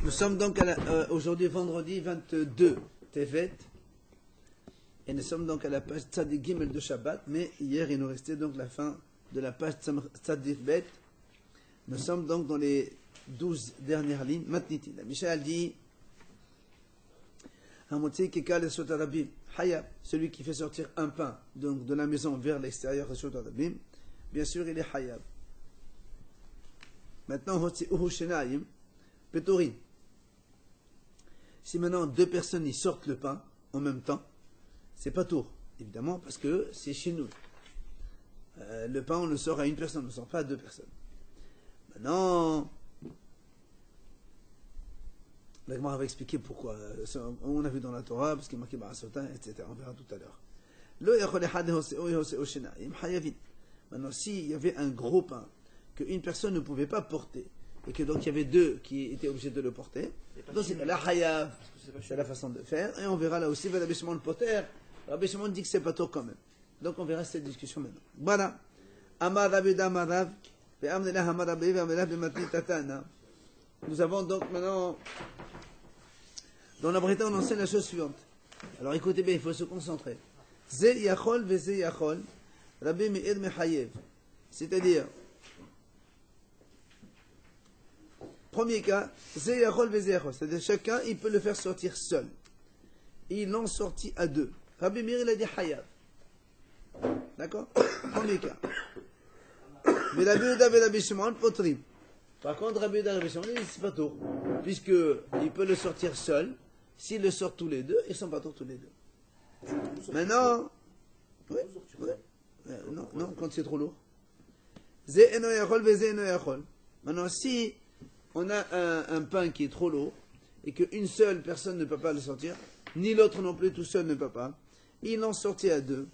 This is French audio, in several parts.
Nous sommes donc aujourd'hui vendredi 22 Tevet et nous sommes donc à la page Tzadik Gimel de Shabbat, mais hier il nous restait donc la fin de la page Tzadik Bet. Nous sommes donc dans les 12 dernières lignes. Matniti. La Michel dit Hamotzi Kekal Esot Arabim Hayab, celui qui fait sortir un pain donc de la maison vers l'extérieur Esot Arabim, bien sûr il est Hayab. Maintenant, Hotzi Uhu Shenayim Petorin. Si maintenant deux personnes y sortent le pain en même temps, c'est pas tour, évidemment, parce que c'est chez nous. Le pain, on le sort à une personne, on ne le sort pas à deux personnes. Maintenant, la Gemara va expliquer pourquoi. On a vu dans la Torah, parce qu'il est marqué Ba'asota, etc. On verra tout à l'heure. Maintenant, s'il y avait un gros pain qu'une personne ne pouvait pas porter, et que donc il y avait deux qui étaient obligés de le porter, donc c'est la Hayav, c'est la façon de faire, et on verra là aussi, Rabbi Shimon le Poter, Rabbi Shimon dit que c'est pas tôt quand même. Donc on verra cette discussion maintenant. Voilà. Amar Rabbi Damarav, ve'amnelah Amar Rabbi, ve'amnelah be'matni tatana. Nous avons donc maintenant, dans la Breta, on enseigne la chose suivante. Alors écoutez bien, il faut se concentrer. Ze yachol ve ze yachol, Rabbi Meir mechayev. C'est-à-dire, premier cas, c'est-à-dire chacun, il peut le faire sortir seul. Et ils l'ont sorti à deux. Rabbi Meir, il a dit Hayab. D'accord? Premier cas. Mais Rabbi Yehuda et Rabbi Shimon, potrim. Par contre, Rabbi Yehuda et Rabbi Shimon, il dit c'est pas tour. Puisqu'il peut le sortir seul. S'ils le sortent tous les deux, ils sont pas tour tous les deux. Maintenant, oui, oui. Non, quand c'est trop lourd. Ze eno yachol ve ze eno yachol. Maintenant, si on a un pain qui est trop lourd et qu'une seule personne ne peut pas le sortir, ni l'autre non plus, tout seul ne peut pas, ils l'ont sorti à deux.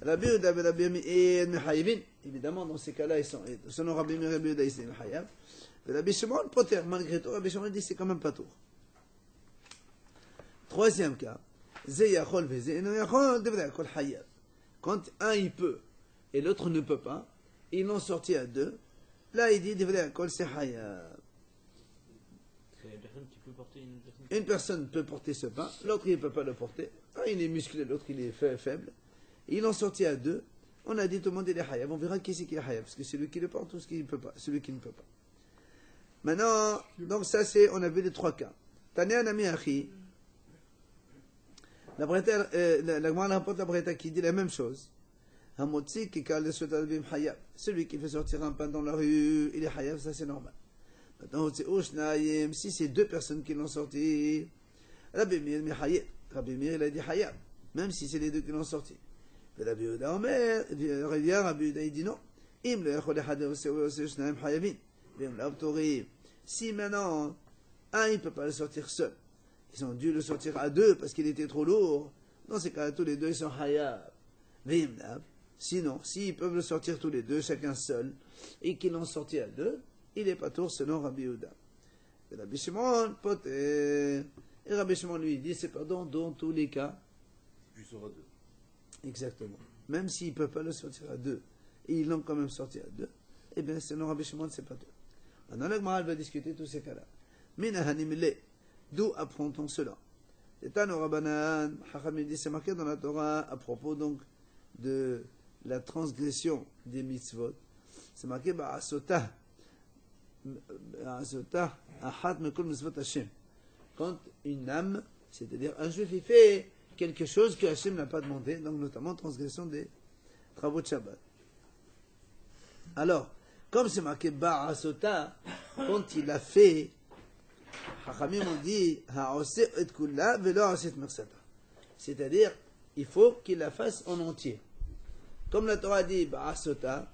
Rabbi Yehuda et Rabbi Meir mechayevin. Évidemment, dans ces cas-là, ils sont, selon Rabbi Meir et Rabbi Yehuda, ils sont mechayev. Rabbi Shimon, poter, malgré tout, Rabbi Shimon dit c'est quand même pas tour. Troisième cas, ze yachol ve ze eno yachol, devrait yakol hayav. Quand un il peut et l'autre ne peut pas, ils l'ont sorti à deux. Là, il dit devrait yakol c'est hayav. Une personne peut porter ce pain, l'autre il ne peut pas le porter. Un il est musclé, l'autre il est faible. Ils l'ont sorti à deux. On a dit tout le monde il est hayav. On verra qui c'est qui est hayav, parce que c'est celui qui le porte ou celui qui ne peut pas. Maintenant, donc ça c'est, on a vu les trois cas. Tania Nami Achi. La Gemara rapporte la Breta qui dit la même chose. Hamotzi Kekal Esot Arabim Hayav. Celui qui fait sortir un pain dans la rue, il est hayav, ça c'est normal. Maintenant, si c'est deux personnes qui l'ont sorti, Rabbi Meir il a dit Hayab, même si c'est les deux qui l'ont sorti. Rabbi Yehuda Omer, Rabbi Yehuda il dit non. Si maintenant, un il ne peut pas le sortir seul, ils ont dû le sortir à deux parce qu'il était trop lourd, dans ces cas-là, tous les deux ils sont Hayab. Sinon, s'ils peuvent le sortir tous les deux, chacun seul, et qu'ils l'ont sorti à deux, il n'est pas tour selon Rabbi Yehuda. Et Rabbi Shimon, poter. Et Rabbi Shimon lui dit, c'est pardon dans tous les cas. Puis sera deux. Exactement. Même s'ils ne peuvent pas le sortir à deux, et ils l'ont quand même sorti à deux, eh bien selon Rabbi Shimon, c'est pas tour. Maintenant, la Gemara va discuter tous ces cas-là. Minahanimile, d'où apprend-on cela? Les Tano Rabbanan, Hachamim dit, c'est marqué dans la Torah à propos donc de la transgression des mitzvot. C'est marqué, Ba'asota. Quand une âme, c'est-à-dire un juif, il fait quelque chose que Hachem n'a pas demandé, donc notamment transgression des travaux de Shabbat. Alors, comme c'est marqué Ba'asota, quand il a fait, Hachamim ont dit Ha'ose et kulla velo ha'oset mersata. C'est-à-dire, il faut qu'il la fasse en entier. Comme la Torah dit Ba'asota,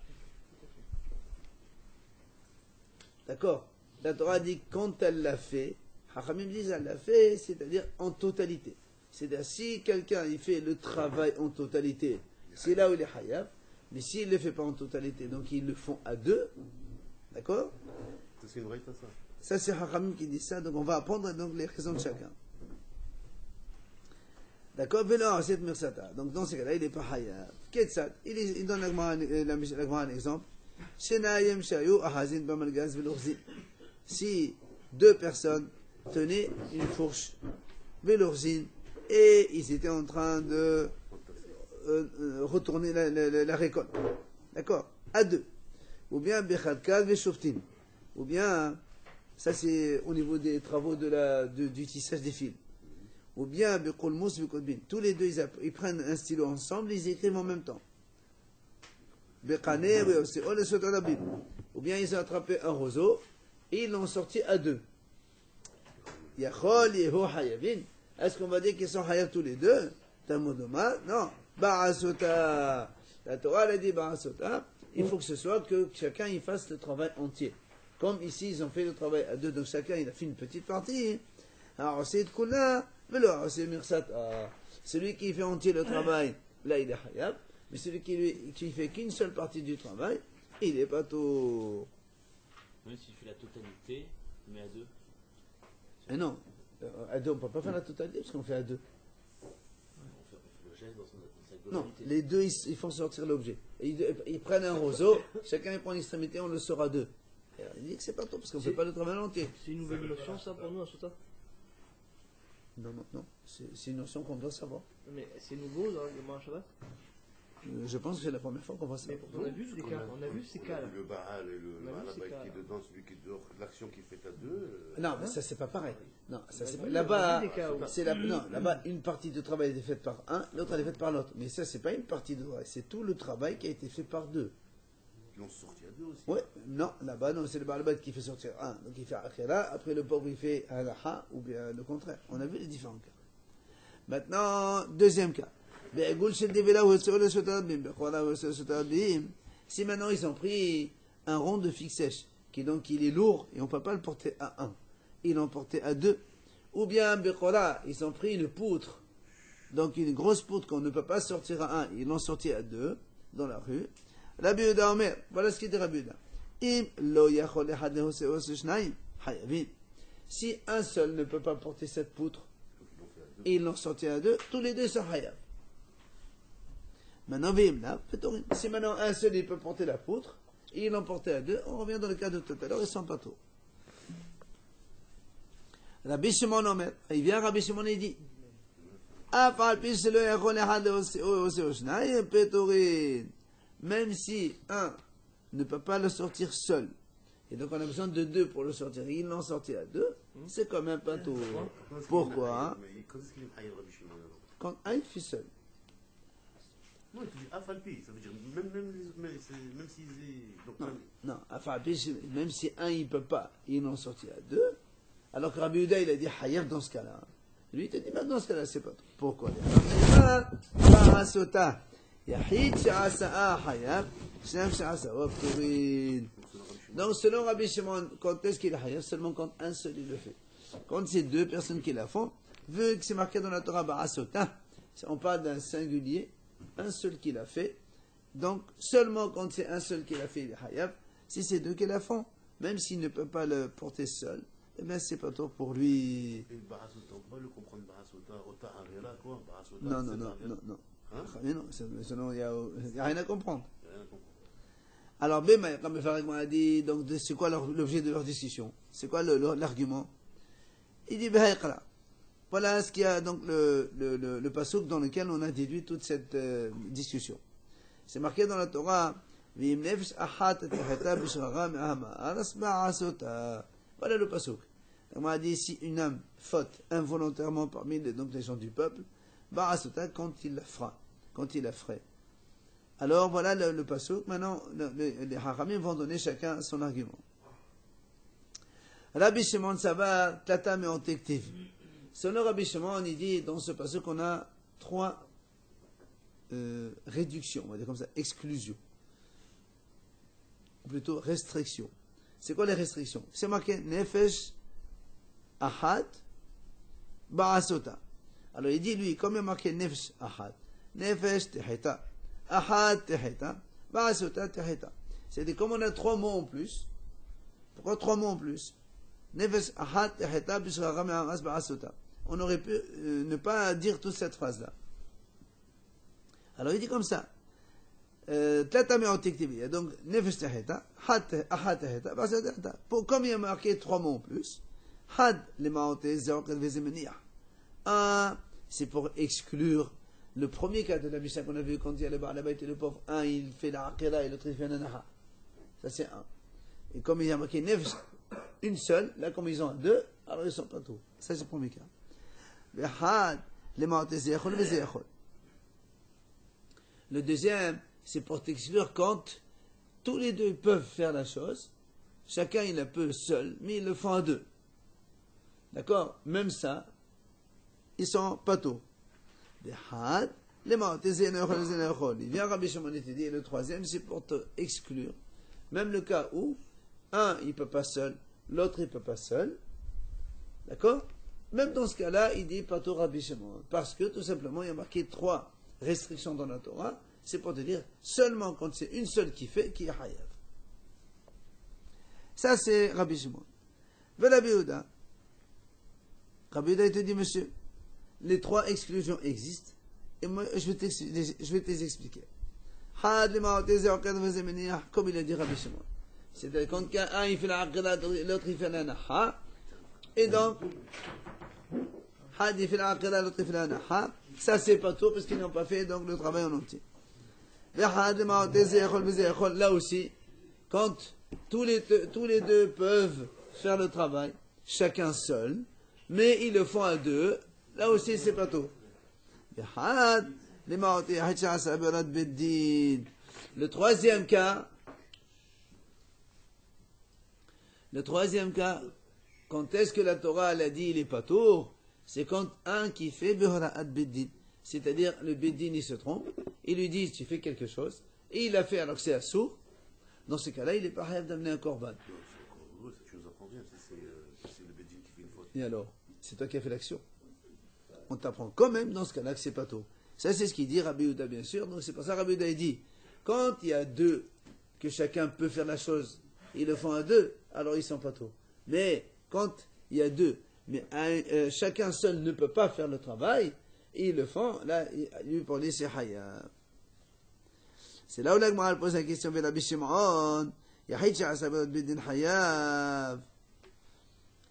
d'accord. La Torah dit quand elle l'a fait, Hachamim dit elle l'a fait, c'est-à-dire en totalité. C'est-à-dire si quelqu'un il fait le travail en totalité, c'est là où il est hayav. Mais s'il ne le fait pas en totalité, donc ils le font à deux, d'accord. C'est une vraie ça. Ça c'est Hachamim qui dit ça, donc on va apprendre donc les raisons de chacun. D'accord. Donc dans ce cas-là, il n'est pas hayav. Ketsat, il donne un exemple. Si deux personnes tenaient une fourche, Vélorzine, et ils étaient en train de retourner la récolte. D'accord? À deux. Ou bien Bechadkal Veshoftim. Ou bien, ça c'est au niveau des travaux du tissage des fils. Ou bien Bekolmos Bekodbin. Tous les deux, ils prennent un stylo ensemble, ils écrivent en même temps. Bekane, ou bien ils ont attrapé un roseau et ils l'ont sorti à deux. Yachol, Yeho, Hayavin. Est-ce qu'on va dire qu'ils sont Hayav tous les deux? Tamodoma? Non. Ba'asota. La Torah elle a dit Ba'asota. Il faut que ce soit que chacun il fasse le travail entier. Comme ici, ils ont fait le travail à deux, donc chacun il a fait une petite partie. Alors c'est Kula, mais là c'est Mirsat. Celui qui fait entier le travail, là il est Hayab. Mais celui qui fait qu'une seule partie du travail, il est pas tout. Même s'il fait la totalité, mais à deux. Et non, à deux on ne peut pas faire la totalité parce qu'on fait à deux. On fait le geste dans sa Non, globalité. les deux ils font sortir l'objet. Et ils prennent un roseau, chacun il prend une extrémité, on le sort à deux. Et alors, il dit que c'est pas tout parce qu'on ne fait pas le travail entier. C'est une nouvelle notion, ça, pour nous, à Sota? Non, non, non, c'est une notion qu'on doit savoir. Mais c'est nouveau, dans le Mouach Shabbat? Je pense que c'est la première fois qu'on voit ça. Mais on a vu des cas, on a vu ces cas-là. Le Baal et le On a vu ces Malabak cas-là. qui est dedans, celui qui est dehors, l'action qui est faite à deux. Non, mais ça c'est pas pareil. Non, ça c'est pas. On a Là-bas, vu des cas où- non, là-bas une partie du travail est faite par un, l'autre elle est faite par l'autre. Mais ça c'est pas une partie de travail, c'est tout le travail qui a été fait par deux. Ils l'ont sorti à deux aussi. Ouais, non, là-bas non, c'est le Baalbat qui fait sortir un, donc il fait Akhira, après le pauvre il fait Alaha, ou bien le contraire. On a vu les différents cas. Maintenant, deuxième cas. Si maintenant ils ont pris un rond de figue sèche, qui donc il est lourd et on ne peut pas le porter à un, ils l'ont porté à deux, ou bien ils ont pris une poutre, donc une grosse poutre qu'on ne peut pas sortir à un, ils l'ont sorti à deux dans la rue. Rabbi Yehuda Omer, voilà ce qu'il dit Rabbi Yehuda. Si un seul ne peut pas porter cette poutre, et ils l'ont sorti à deux, tous les deux sont hayav. Maintenant, si maintenant un seul il peut porter la poutre, et ils l'ont porté à deux, on revient dans le cas de tout à l'heure, ils sont pas trop. Rabbi Shimon Omer, il vient Rabbi Shimon et dit, même si un ne peut pas le sortir seul, et donc on a besoin de deux pour le sortir, ils l'ont sorti à deux, c'est quand même pas tout. Pourquoi hein? Mais quand est-ce qu'il est Hayab Rabbi Shimon alors? Quand un il fait seul. Non, il te dit Afalpi, ça veut dire même s'ils est. Donc, Non, enfin, même si un il peut pas, ils l'ont sorti à deux, alors que Rabbi Yehuda il a dit Hayab dans ce cas-là. Lui il te dit, bah, dans ce cas-là c'est pas tout. Pourquoi? Donc selon Rabbi Shimon, quand est-ce qu'il a Hayab? Seulement quand un seul il le fait. Quand c'est deux personnes qui la font, vu que c'est marqué dans la Torah Ba'asota, on parle d'un singulier, un seul qui l'a fait. Donc seulement quand c'est un seul qui l'a fait, il est Hayab. Si c'est deux qui la font, même s'il ne peut pas le porter seul, eh bien c'est pas tort pour lui. Et Barasota, on peut pas le comprendre Barasota, Rota Arela, quoi. Barasota, Non, non, c'est non, Arela. non, non. Hein? Mais non, sinon il n'y a rien à comprendre. Il y a rien à comprendre. Alors, Bema, comme le Farid m'a dit, donc c'est quoi l'objet de leur discussion? C'est quoi l'argument? Il dit, voilà ce qu'il y a donc le pasouk dans lequel on a déduit toute cette discussion. C'est marqué dans la Torah, voilà le pasouk. On m'a dit, si une âme faute involontairement parmi les gens du peuple, quand il la fera, quand il la ferait. Alors voilà le pasouk. Maintenant, les haramim vont donner chacun son argument. Rabbi Shimon Saba, Tata Meontektiv. Selon Rabbi Shimon, il dit dans ce pasouk qu'on a trois réductions, on va dire comme ça, exclusions. Ou plutôt restrictions. C'est quoi les restrictions? C'est marqué Nefesh Ahad Ba'asota. Alors il dit lui, comme il y a marqué Nefesh Ahad, Nefesh Teheta. Ahad teheta, ba'asota teheta. C'est-à-dire, comme on a trois mots en plus, pourquoi trois mots en plus? Nefesh ahad teheta, bishraram amas ba'asota. On aurait pu ne pas dire toute cette phrase-là. Alors il dit comme ça. Tlata me'otiktivi. Donc, nefesh teheta, ahad teheta, ba'asota teheta. Comme il y a marqué trois mots en plus, Had les maotes zeokel vezemeniah. Un, c'est pour exclure le premier cas de la Mishnah qu'on a vu quand il y a le Baal Habayit et le pauvre. Un, il fait la Aqira et l'autre, il fait la Nanaha. Ça, c'est un. Et comme il y a marqué Nefesh, une seule, là, comme ils ont deux, alors ils ne sont pas tous. Ça, c'est le premier cas. Le Had, les maotes zeokel vezechol. Le deuxième, c'est pour t'exclure quand tous les deux peuvent faire la chose. Chacun, il la peut seul, mais ils le font à deux. D'accord? Même ça, ils sont pas tôt. Il vient Rabbi Shimon et te dit, et le troisième, c'est pour te exclure. Même le cas où, un, il peut pas seul, l'autre, il peut pas seul. D'accord? Même dans ce cas-là, il dit pas tôt Rabbi Shimon. Parce que, tout simplement, il y a marqué 3 restrictions dans la Torah. C'est pour te dire, seulement quand c'est une seule qui fait, qui est Hayav. Ça, c'est Rabbi Shimon. Rabbi Yehuda. Rabbi Yehuda, il te dit, monsieur, les 3 exclusions existent, et moi, je vais te les expliquer. Comme il a dit Rabbi Shimon. C'est-à-dire, quand un, il fait la aqida, l'autre, il fait la naha, et donc, had, il fait la aqida, l'autre, il fait la naha, ça, c'est pas tout, parce qu'ils n'ont pas fait, donc, le travail en entier. Là aussi, quand tous les deux peuvent faire le travail, chacun seul, mais ils le font à deux, là aussi c'est pas tout. Le troisième cas, quand est-ce que la Torah elle a dit il est pas tout, c'est quand un qui fait Behara'at Beddin, c'est-à-dire le Beddin il se trompe, il lui dit tu fais quelque chose, et il l'a fait alors que c'est assourd. Dans ce cas-là, il n'est pas capable d'amener un korban. Tu nous apprends bien, c'est le Bédine qui fait une faute. Et alors, c'est toi qui as fait l'action. On t'apprend quand même dans ce cas-là que c'est pas tôt. Ça, c'est ce qu'il dit Rabbi Yehuda, bien sûr. Donc, c'est pour ça que Rabbi Yehuda dit quand il y a deux, que chacun peut faire la chose, ils le font à deux, alors ils sont pas tôt. Mais quand il y a deux, mais chacun seul ne peut pas faire le travail, et ils le font, là, lui, pour lui, c'est Hayab. C'est là où la Gemara pose la question de Rabbi Shimon. Yahid Sha'asabot Bidin Hayav.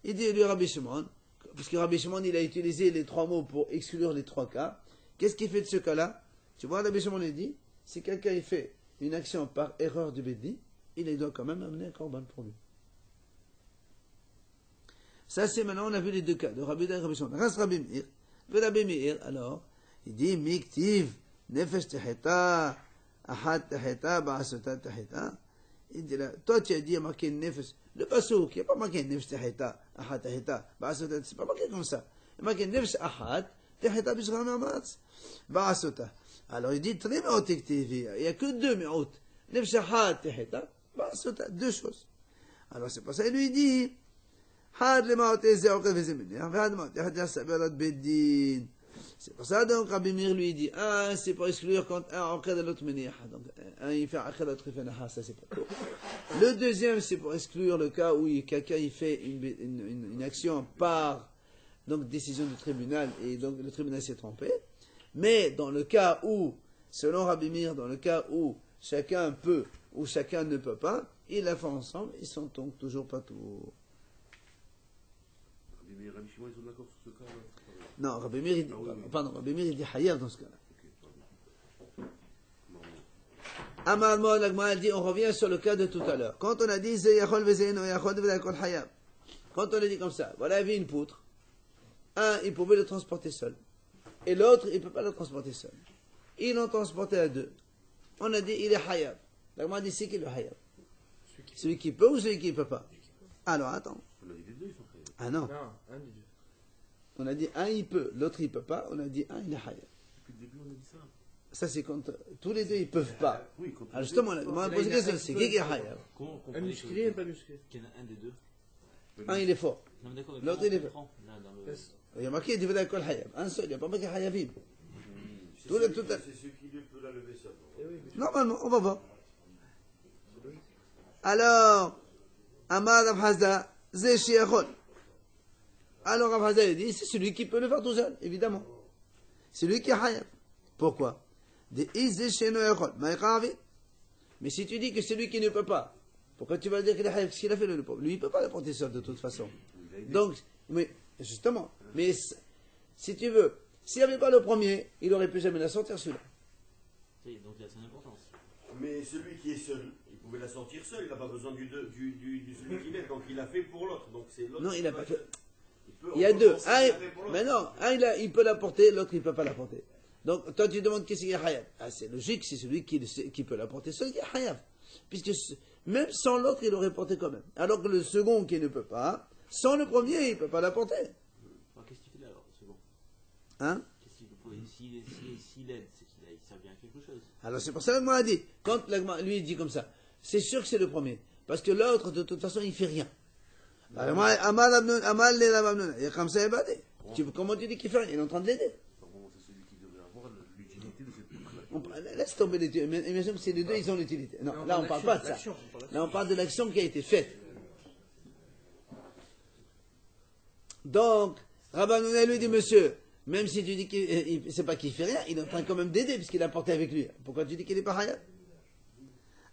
Il dit lui Rabbi Shimon, parce que Rabbi Shimon il a utilisé les 3 mots pour exclure les 3 cas. Qu'est-ce qu'il fait de ce cas-là? Tu vois, Rabbi Shimon il dit, si quelqu'un il fait une action par erreur du Bidin, il doit quand même amener un korban pour lui. Ça c'est maintenant, on a vu les 2 cas, de Rabbi Yehuda et Rabbi Shimon. Reste Rabbi Meir. Rabbi Meir, alors, il dit, Miktiv, Nefesh Teheta, Ahad Taheta, Ba'asota Taheta. Il dit là, toi tu as dit, il y a marqué Nefesh. Le pasouk, il n'y a pas marqué Nefesh Taheta, Ahad Taheta, Ba'asota, c'est pas marqué comme ça. Il y a marqué Nefesh Ahad, Taheta Bishra Mamatz, Ba'asota. Alors il dit, très méotique TV, il n'y a que 2 méot. Nefesh Ahad Taheta, Ba'asota, 2 choses. Alors c'est pour ça, il lui dit, Had le maoté zéoké vezemene, Had maoté, Had yasaberat bedin. C'est pour ça donc Rabbi Meir lui dit un c'est pour exclure quand un enquête de l'autre manière, donc un il fait enquête de l'autre il fait naha, ça c'est pas tout. Le deuxième c'est pour exclure le cas où quelqu'un il fait une action par donc décision du tribunal et donc le tribunal s'est trompé, mais dans le cas où selon Rabbi Meir dans le cas où chacun peut ou chacun ne peut pas, ils la font ensemble, ils sont donc toujours pas tout. Rabbi Meir et Rabbi Shimon, ils sont d'accord sur ce cas-là? Non, Rabbi Meir, il dit, pardon, Rabbi Meir, il dit Hayav dans ce cas-là. Amar Moed Lagma dit, on revient sur le cas de tout à l'heure. Quand on a dit Zeyachol Vezeyno Yachol Vezeyakol Hayav, quand on a dit comme ça, voilà, il y avait une poutre, un, il pouvait le transporter seul, et l'autre, il ne peut pas le transporter seul. Ils l'ont transporté à 2. On a dit, il est Hayav. Lagma dit, c'est qui le Hayav? Celui qui peut ou celui qui ne peut pas? Alors, attends. On a dit les deux, ils sont Hayav. Ah non. Non, un des deux. On a dit un il peut, l'autre il peut pas, on a dit un il est Hayav. Depuis le début, on a dit ça. Ça c'est quand tous les deux ils peuvent pas. Oui, quand Alors justement, on a posé la question, c'est qui est Hayav? Comment on Un comprend musclé et pas musclé. qu'il y en a un des deux? Un il est fort. Non, mais d'accord, mais L'autre, comment il est on comprend, là, dans le... Il y a marqué il Kol Hayav. Un seul, il n'y a pas marqué Hayavim. C'est Tout celui qui lui peut la lever ça. Eh oui, mais Normalement, on va voir. Alors, Amar Rav Hazda, Zé Shiachol. Alors Rav Hazda il dit, c'est celui qui peut le faire tout seul, évidemment. C'est lui qui est Hayav. Pourquoi? Mais si tu dis que c'est lui qui ne peut pas, pourquoi tu vas dire qu'il est Hayav? Qu'est-ce qu'il a fait le pauvre? Lui, il ne peut pas le porter seul de toute façon. Donc, mais, justement. Mais si tu veux, s'il n'y avait pas le premier, il n'aurait pu jamais la sortir celui-là. Donc il a son importance. Mais celui qui est seul, il pouvait la sortir seul, il n'a pas besoin du celui qui l'aide, donc il l'a fait pour l'autre. Donc c'est l'autre. Non, il n'a pas fait. peut Il y a deux. recommencer Un, qu'il a fait pour l'autre. mais non, il peut la porter, l'autre il ne peut pas la porter. Donc toi tu demandes qu'est-ce qu'il y a Hayab. Ah, c'est logique, c'est celui qui peut la porter seul qui a Hayab. Puisque même sans l'autre, il l'aurait porté quand même. Alors que le second qui ne peut pas, sans le premier, il ne peut pas la porter. Alors, qu'est-ce qu'il fait là alors, le second? Hein? Qu'est-ce qu'il faut? S'il aide, c'est qu'il sert bien à quelque chose. Alors c'est pour ça que moi dit, quand lui il dit comme ça, c'est sûr que c'est le premier. Parce que l'autre, de toute façon, il ne fait rien. Alors, il y a comme ça évadé. Comment tu dis qu'il fait rien? Il est en train de l'aider. Apparemment, c'est celui qui devrait avoir l'utilité de cette boucle-là. Laisse tomber l'utilité. Imagine que c'est les deux, ils ont l'utilité. Non, là on ne parle pas de ça. Là on parle de l'action qui a été faite. Donc, Rabbanouné lui dit, monsieur, même si tu dis qu'il c'est pas qu'il fait rien, il est en train quand même d'aider puisqu'il a porté avec lui. Pourquoi tu dis qu'il n'est pas hayat?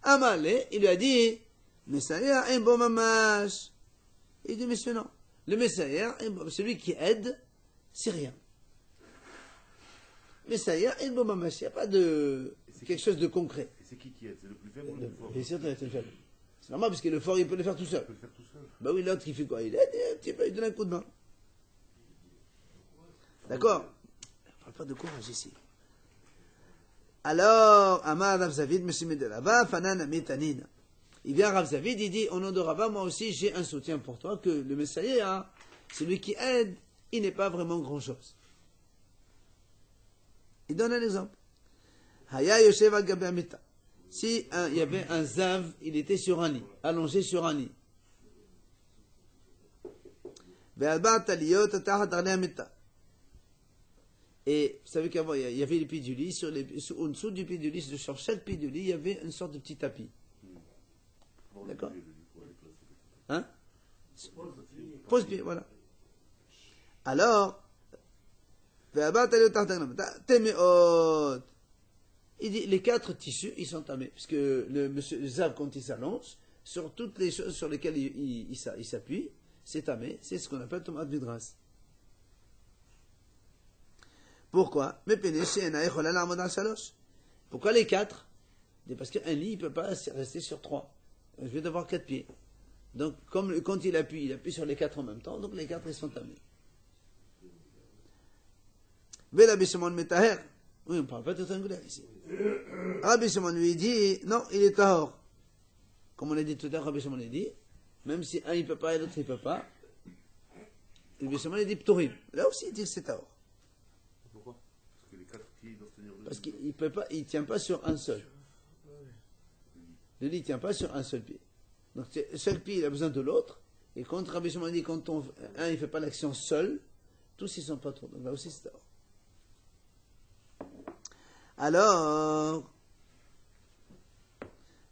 Amalé, il lui a dit, Messaïa, un bon mamash. Il dit, monsieur, non. Le Messaïa, celui qui aide, c'est rien. Messaïa, un bon mamash. Il n'y a pas de quelque chose de concret. Et c'est qui aide? C'est le plus faible ou le plus fort? Bien sûr, c'est le faible. C'est normal parce que le fort, il peut le faire tout seul. Il peut le faire tout seul. Bah oui, l'autre, il fait quoi? Il aide, un petit peu, il donne un coup de main. D'accord? On ne parle pas de courage ici. Alors, Amar Rav Zavid, monsieur de là-bas, Fanan Metanin. Il vient Rav Zavid, il dit, au nom de Rava, moi aussi, j'ai un soutien pour toi, que le Messiah, celui qui aide, il n'est pas vraiment grand-chose. Il donne un exemple. Haya Yoshev al Gabe Amita. Si il y avait un Zav, il était sur un lit, allongé sur un lit. Ve'alba taliyot tahat arle Amita. Et vous savez qu'avant, il y avait les pieds du lit, en dessous du pied du lit, sur chaque pied du lit, il y avait une sorte de petit tapis. D'accord? Hein? Pose-pied, voilà. Alors, il dit, les 4 tissus, ils sont tamés, puisque le monsieur Zav, quand il s'allonge, sur toutes les choses sur lesquelles il s'appuie, c'est tamé, c'est ce qu'on appelle tomate vidras. Pourquoi? Pourquoi les 4? Parce qu'un lit, il ne peut pas rester sur 3. Je vais devoir 4 pieds. Donc, quand il appuie sur les 4 en même temps, donc les 4 ils sont tamés. Rabbi Shimon Metaher. Oui, on ne parle pas de triangulaire ici. Rabbi Shimon lui dit, non, il est tahor. Comme on l'a dit tout à l'heure, Rabbi Shimon lui dit, même si un il ne peut pas et l'autre il ne peut pas, Rabbi Shimon lui dit ptorim. Là aussi il dit que c'est tahor. Pourquoi? Parce que les 4 pieds doivent tenir le Parce qu'il peut pas, il tient pas sur un seul. Le lit ne tient pas sur un seul pied. Donc chaque pied il a besoin de l'autre. Et quand Rabbi Shimon dit quand un il ne fait pas l'action seul, tous ils sont pas trop. Donc là aussi c'est tahor. Alors,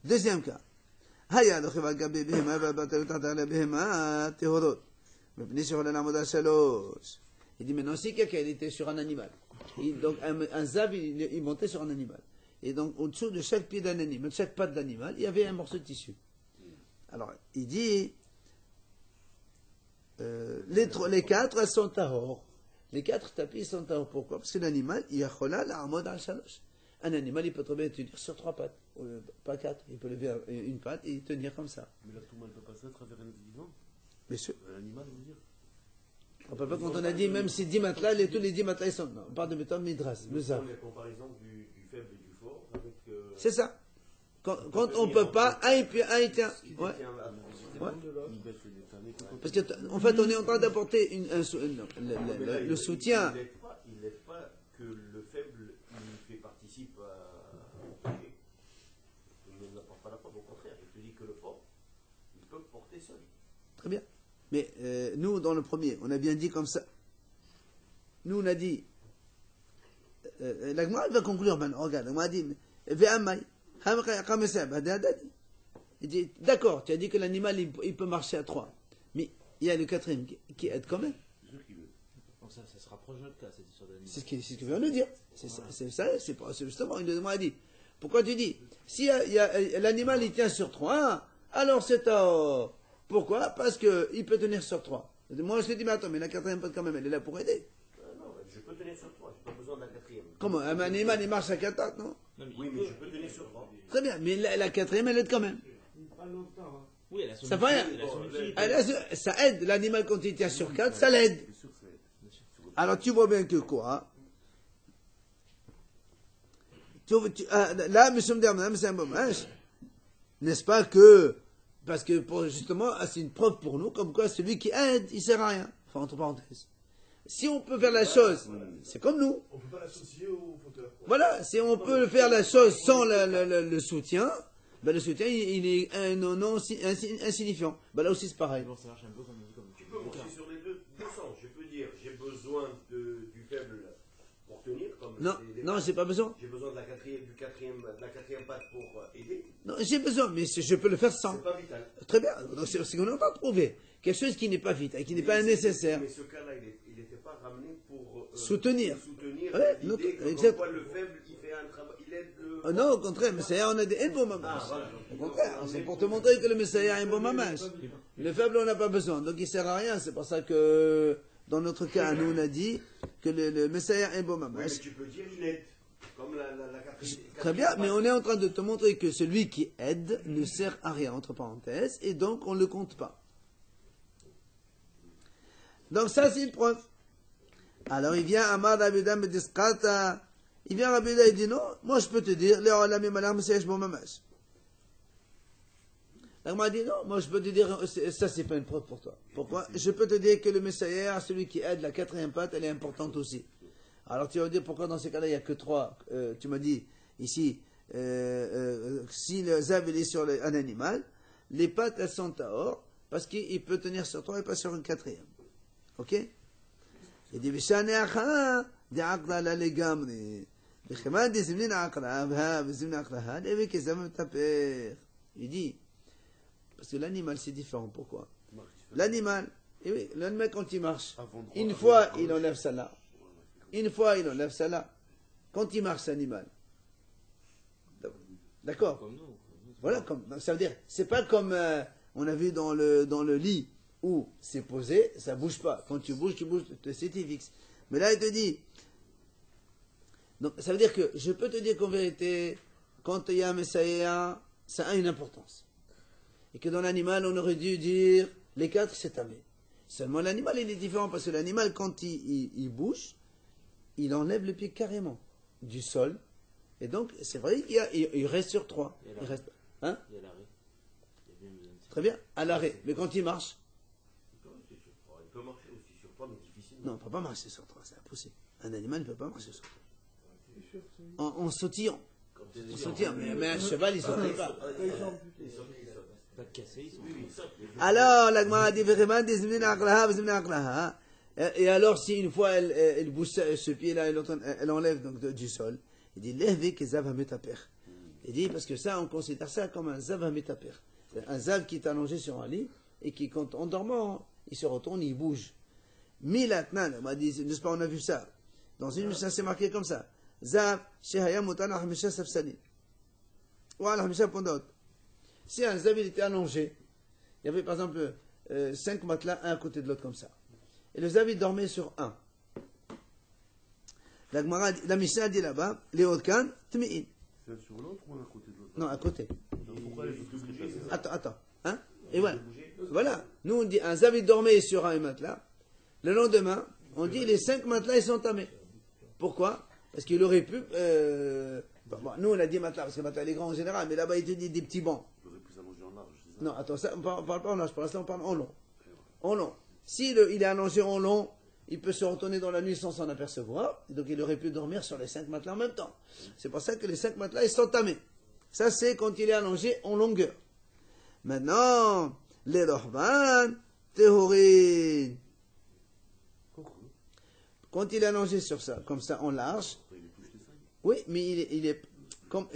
deuxième cas. Il dit maintenant si quelqu'un était sur un animal, donc un zav il montait sur un animal, et donc au-dessous de chaque pied d'un animal, de chaque patte d'animal, il y avait un morceau de tissu. Alors il dit les 4 elles sont tahor. Les 4 tapis sont tahor. Pourquoi? Parce que l'animal il y a chola la amod al shalosh. Un animal il peut très bien tenir sur 3 pattes, pas 4. Il peut lever une patte et tenir comme ça. Mais la touma ne peut passer à travers un vivant? Bien sûr. L'animal, je veux dire. On ne parle pas quand on a dit, même si 10 matelas, tous les 10 matelas ils sont. Non, on parle de méthode midras, le zav. La comparaison du faible et du fort avec. C'est ça. Quand on ne peut pas, un il tient. Ouais. Ouais. Parce que, en fait, on est en train d'apporter le soutien. Il n'aide pas que le faible, il fait participe au projet. Il n'apporte pas la preuve, au contraire. Il te dit que le fort, il peut porter seul. Très bien. Mais nous, dans le premier, on a bien dit comme ça. Nous, on a dit. La Gemara va conclure maintenant. Regarde, on a dit. Il dit, d'accord, tu as dit que l'animal, il peut marcher à 3. Mais il y a le 4e qui aide quand même. Donc ça se rapproche de notre cas, cette histoire d'animal. C'est ce qu'il vient de dire. C'est ça, c'est justement, il nous a dit. Pourquoi tu dis, si l'animal, il tient sur 3, alors c'est à... Pourquoi? Parce qu'il peut tenir sur 3. Moi, je te dis, mais attends, mais la quatrième patte, quand même, elle est là pour aider. Non, je peux tenir sur 3, j'ai pas besoin de la quatrième. Comment? Un animal, il marche à 4 pattes, non? Non, mais Oui, il mais peut- je peux tenir sur 3. Très bien, mais la quatrième, elle aide quand même. Oui, elle a son Ça fait rien. utilité, elle a son utilité. Ça aide. L'animal, quand il tient sur 4, ça l'aide. C'est sûr que ça aide. Alors, tu vois bien que quoi? Là, monsieur Mderman, c'est un bon match. N'est-ce pas que, parce que justement, c'est une preuve pour nous, comme quoi celui qui aide, il sert à rien. Enfin, entre parenthèses. Si on peut faire la chose, c'est comme nous. On ne peut pas l'associer au fauteur. Voilà, si on peut faire la chose sans le soutien, ben le soutien, il est non insignifiant. Ben là aussi, c'est pareil. Bon, ça marche un peu comme Tu peux marcher sur les deux sens. Je peux dire, j'ai besoin du faible pour tenir. Comme Non, les non, pattes. j'ai pas besoin. J'ai besoin de la quatrième patte pour aider. Non, j'ai besoin, mais je peux le faire sans. C'est pas vital. Très bien. Donc, c'est ce qu'on est en train de prouver. Quelque chose qui n'est pas vital, qui n'est pas nécessaire. Mais ce cas-là, il n'était pas ramené pour soutenir. Ouais, l'idée que exact. comme quoi le faible, il fait un travail, il aide le... Ah non, au contraire, Messiah, on a des bon mamage. voilà. Au contraire, c'est pour te montrer que le Messiah a un bon mamage. Le faible, on n'a pas besoin, donc il sert à rien. C'est pour ça que, dans notre cas, nous, on a dit que le Messiah a un bon Oui, mais mamage. tu peux dire il aide. Comme la quatrième. Très bien, mais on est en train de te montrer que celui qui aide ne sert à rien, entre parenthèses, et donc on ne le compte pas. Donc ça, c'est une preuve. Alors il vient Amar Rabida Medisqata. Il vient Rabida et dit non, moi je peux te dire, les Olami Malar Messiah bon mamage. La Gemara dit non, moi je peux te dire, ça c'est pas une preuve pour toi. Pourquoi? Je peux te dire que le Messiah, celui qui aide la quatrième patte, elle est importante aussi. Alors tu vas me dire pourquoi dans ces cas-là il n'y a que 3. Tu m'as dit ici, si le zav il est sur un animal, les pattes elles sont à or, parce qu'il peut tenir sur 3 et pas sur une quatrième. Ok? Il dit Bishane Acha, Diakla la legamri. Bicheman des Zimnin Akra, Zimnin Akra, et que ça me tape. Il dit, parce que l'animal c'est différent. Pourquoi? L'animal, et oui, l'animal quand il marche, une fois il enlève ça là. Une fois, il enlève ça là. Quand il marche, l'animal. D'accord? Comme nous. Voilà, ça veut dire, c'est pas comme on a vu dans le lit où c'est posé, ça bouge pas. Quand tu bouges, c'est fixe. Mais là, il te dit. Donc, ça veut dire que je peux te dire qu'en vérité, quand il y a un Messiah, ça a une importance. Et que dans l'animal, on aurait dû dire les 4, c'est tamé. Seulement, l'animal, il est différent parce que l'animal, quand il bouge, il enlève le pied carrément du sol. Et donc, c'est vrai qu'il reste sur 3. Il reste, hein? Il y a l'arrêt. Il y a bien besoin de ça. Très bien, à l'arrêt. Mais quand il marche, Il peut marcher aussi sur 3, mais difficilement. non, il ne peut pas marcher sur 3, c'est impossible. Un animal ne peut pas marcher sur 3. En sautillant. En sautillant, mais un cheval, il ne saute pas. Pas de casser, ils sont Alors, la Gemara dit, vraiment, des zimnin aklaha, des zimnin aklaha. Et alors, si une fois elle bouge ce pied-là, elle enlève donc du sol, il dit, lève que zav hametaper. Il dit, parce que ça, on considère ça comme un zav hametaper. Un zav qui est allongé sur un lit, et qui, quand en dormant, il se retourne, il bouge. Milatnan, on m'a dit, n'est-ce pas, on a vu ça. Dans une mission, c'est marqué comme ça. Zav, shehaya mutan ahmisha safsani. Ou al-hamisha pondot. Si un zav, il était allongé, il y avait par exemple 5 matelas, un à côté de l'autre comme ça. Et le zav, il dormait sur un. La Mishnah dit là-bas, les Odkan, Tmi'in. C'est un sur l'autre ou un à côté de l'autre? Non, à côté. Pourquoi les autres bouger? Attends. Hein? Et voilà. Voilà. Nous, on dit, un zav, il dormait sur un matelas. Le lendemain, on dit, les 5 matelas, ils sont tamés. Pourquoi? Parce qu'il aurait pu... bon, nous, on a dit matelas, parce que matelas, il est grand en général, mais là-bas, il te dit des petits bancs. Il aurait pu s'allonger en large, c'est ça? Non, attends, ça, on ne parle pas en large, pour l'instant, on parle en long. En long. Si il est allongé en long, il peut se retourner dans la nuit sans s'en apercevoir, donc il aurait pu dormir sur les 5 matelas en même temps. C'est pour ça que les 5 matelas, ils sont tamés. Ça, c'est quand il est allongé en longueur. Maintenant, les rohban, tehorin. Quand il est allongé sur ça, comme ça, en large, oui, mais il est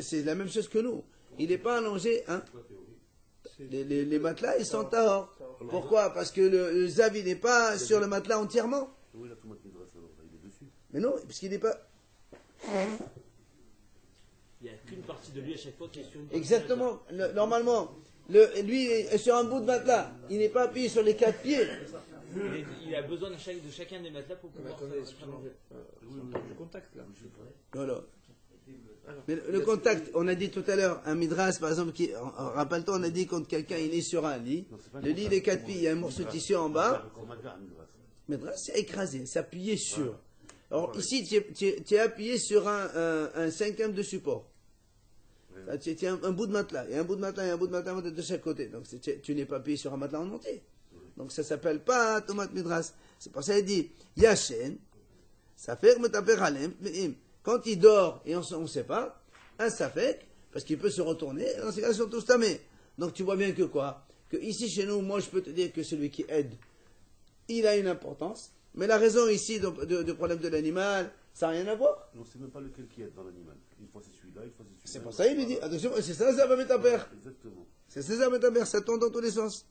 c'est la même chose que nous. Il n'est pas allongé, hein. Les matelas, ils sont tahor. Pourquoi? Parce que le zav, il n'est pas sur le matelas entièrement. Oui, la tomate midrash, alors, il est dessus. Mais non, parce qu'il n'est pas... Il n'y a qu'une partie de lui à chaque fois qui est sur une partie. Exactement. Normalement, lui, il est sur un bout de matelas. Il n'est pas appuyé sur les 4 pieds. Il a besoin de chacun des matelas pour Mais pouvoir attendez, faire excusez-moi, je contacte là. Voilà. Mais le contact, on a dit tout à l'heure, un midras, par exemple, rappelle-toi, on a dit quand quelqu'un il est sur un lit, le lit, les 4 pieds, il y a un morceau de tissu en bas, midras, c'est écrasé, c'est appuyé sur. Alors ici, tu es appuyé sur un cinquième de support. Tu tiens un bout de matelas, et un bout de matelas, et un bout de matelas de chaque côté. Donc tu n'es pas appuyé sur un matelas en entier. Donc ça s'appelle pas tomate midras. C'est pour ça qu'il dit, Yachen, ça fait quand il dort et on ne sait pas, un safek, parce qu'il peut se retourner, dans ces cas, ils sont tous tamés. Donc tu vois bien que quoi? Que ici chez nous, moi je peux te dire que celui qui aide, il a une importance, mais la raison ici du problème de l'animal, ça n'a rien à voir. On ne sait même pas lequel qui est dans l'animal. Une fois c'est celui-là, une fois c'est celui-là. C'est pour ça qu'il lui dit, attention, c'est ça, ça va mettre à père. Exactement. C'est ça, ça va mettre à père, ça tourne dans tous les sens.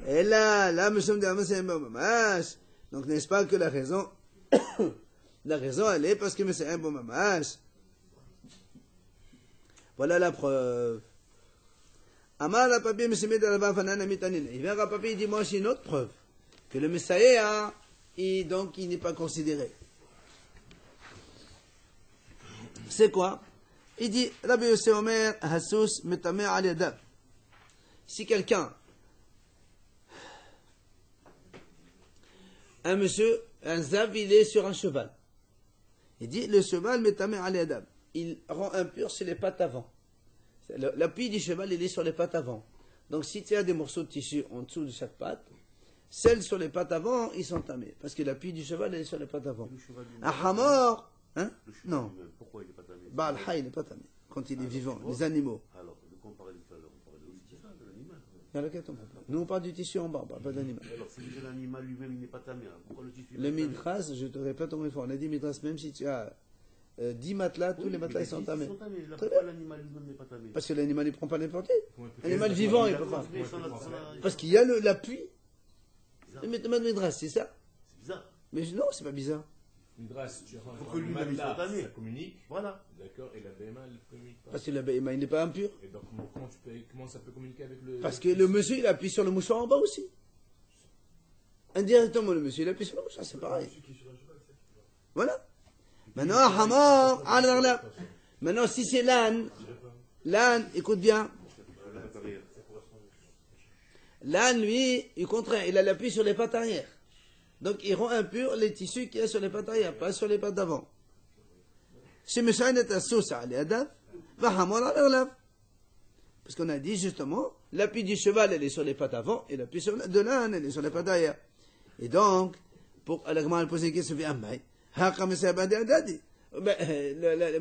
Et là, nous sommes derrière, c'est un bon mamash. Donc n'est-ce pas que la raison, elle est parce que c'est un bon mamash. Voilà la preuve. Amar la papier, M. Medalaba Fanana Mitanin. Il vient à papier, il dit, moi j'ai une autre preuve. Que le Messaïa, donc il n'est pas considéré. C'est quoi? Il dit, Rabbi Yosef Omer, Hassous, Metame al Yadav. Si quelqu'un, un monsieur, un zav, il est sur un cheval. Il dit, le cheval, Metame al Yadav. Il rend impur sur les pattes avant. L'appui du cheval, il est sur les pattes avant. Donc si tu as des morceaux de tissu en dessous de chaque patte, celles sur les pattes avant, ils sont tamés. Parce que l'appui du cheval, il est sur les pattes avant. Un hamor, hein? Non. Pourquoi il n'est pas tamé? Baal Hay, il n'est pas tamé. Quand il est vivant, les animaux. Alors, de quoi on parlait tout à l'heure? On parlait aussi de l'animal. Il y a lequel on parle. Nous, on parle du tissu en bas, on parle pas d'animal. Alors, si déjà l'animal lui-même, il n'est pas tamé, alors pourquoi le tissu? Le midras, je te répète encore une fois, on a dit midras, même si tu as 10 matelas, tous les matelas ils sont tamés. Pourquoi l'animal lui-même n'est pas tamé? Parce que l'animal, il ne prend pas n'importe qui. L'animal vivant, il ne peut pas. Parce qu'il y a l'appui. Le midras, c'est ça? C'est bizarre. Mais non, c'est pas bizarre. Midras, tu Faut que lui-même il soit tamé. ça communique. Voilà. D'accord, et la BMA ne communique pas. Parce que le BMA, il n'est pas impur. Et donc, comment ça peut communiquer avec le. Parce que le monsieur, il appuie sur le mouchoir en bas aussi. Indirectement, le monsieur, il appuie sur le mouchoir, c'est pareil. Voilà. Maintenant, Hamar, maintenant, si c'est l'âne, écoute bien. L'âne, lui, au contraire, il a l'appui sur les pattes arrière. Donc, il rend impur les tissus qu'il y a sur les pattes arrière, pas sur les pattes d'avant. Si monsieur est à sauce à l'adaf, va Hamar à l'aglav. Parce qu'on a dit justement, l'appui du cheval, elle est sur les pattes avant, et l'appui de l'âne, elle est sur les pattes arrière. Et donc, pour Alagman poser une question,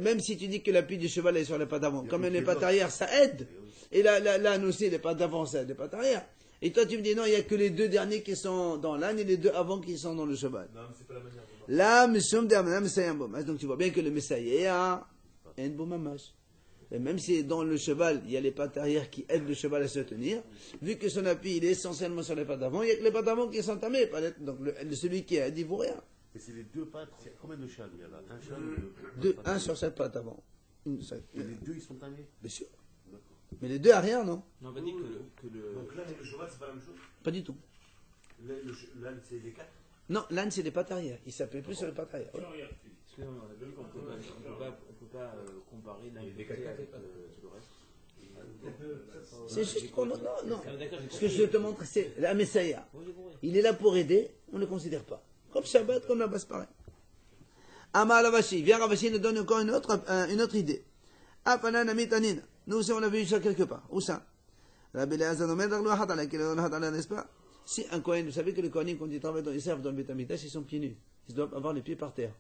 même si tu dis que l'appui du cheval est sur les pattes avant, comme les pattes arrière, ça aide. Et l'âne aussi, les pattes d'avant, ça aide les pattes arrière. Et toi, tu me dis, non, il n'y a que les deux derniers qui sont dans l'âne et les deux avant qui sont dans le cheval. Non, mais c'est pas la manière de voir. Là, monsieur Mdamana, c'est un bon match. Donc tu vois bien que le Messaïa est un bon match. Et même si dans le cheval, il y a les pattes arrière qui aident le cheval à se tenir, vu que son appui, il est essentiellement sur les pattes d'avant, il y a que les pattes d'avant qui sont tamées. Donc celui qui aide, il vaut rien. Et c'est les deux pattes, c'est combien de châles il y a là? Un châle ou Deux, un sur chaque patte avant. Et les deux, ils sont tamés? Bien sûr. D'accord. Mais les deux arrière, non? Non, on va dire que le. Donc l'âne et le cheval, c'est pas la même chose? Pas du tout. L'âne, c'est les quatre? Non, l'âne, c'est les pattes arrière. Il s'appuie plus sur les pattes arrière. Excusez-moi, on a dit qu'on peut pas comparer l'un avec le reste. C'est juste qu'on. Non. D'accord, Ce que je te montre, c'est la Messaïa. Il est là pour aider, on ne le considère pas. Comme Shabbat, comme la base pareil. Ama Ravashi, viens Ravashi nous donne encore une autre idée. Afanana mitanina. Nous aussi on l'a vu ça quelque part. Où ça? Rabbi Eliezer Omer d'Arlo Hatala, qui est dans Hatala, n'est-ce pas? Si un Kohen, vous savez que les Kohanim, quand ils travaillent ils servent dans le Beth Amikdash, ils sont pieds nus. Ils doivent avoir les pieds par terre.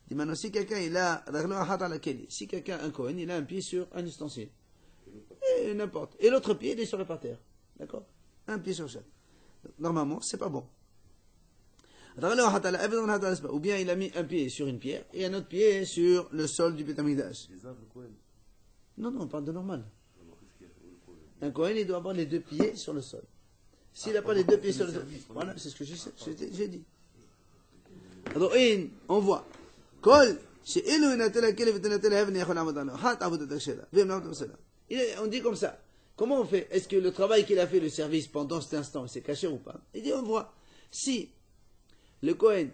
Il dit maintenant, si quelqu'un, il a, si quelqu'un, un Kohen, il a un pied sur un ustensile. Et n'importe. Et l'autre pied, il est sur le parterre. D'accord? Un pied sur chaque. Donc, normalement, c'est pas bon. Ou bien il a mis un pied sur une pierre et un autre pied sur le sol du Beth Amikdash. Les arbres, quoi? Non, on parle de normal. Un Kohen, il doit avoir les deux pieds sur le sol. S'il n'a pas les deux pieds sur le sol, voilà, c'est ce que j'ai dit. Alors, on voit. On dit comme ça. comment on fait? Est-ce que le travail qu'il a fait, le service, pendant cet instant, c'est caché ou pas? Il dit, on voit. Si le Kohen,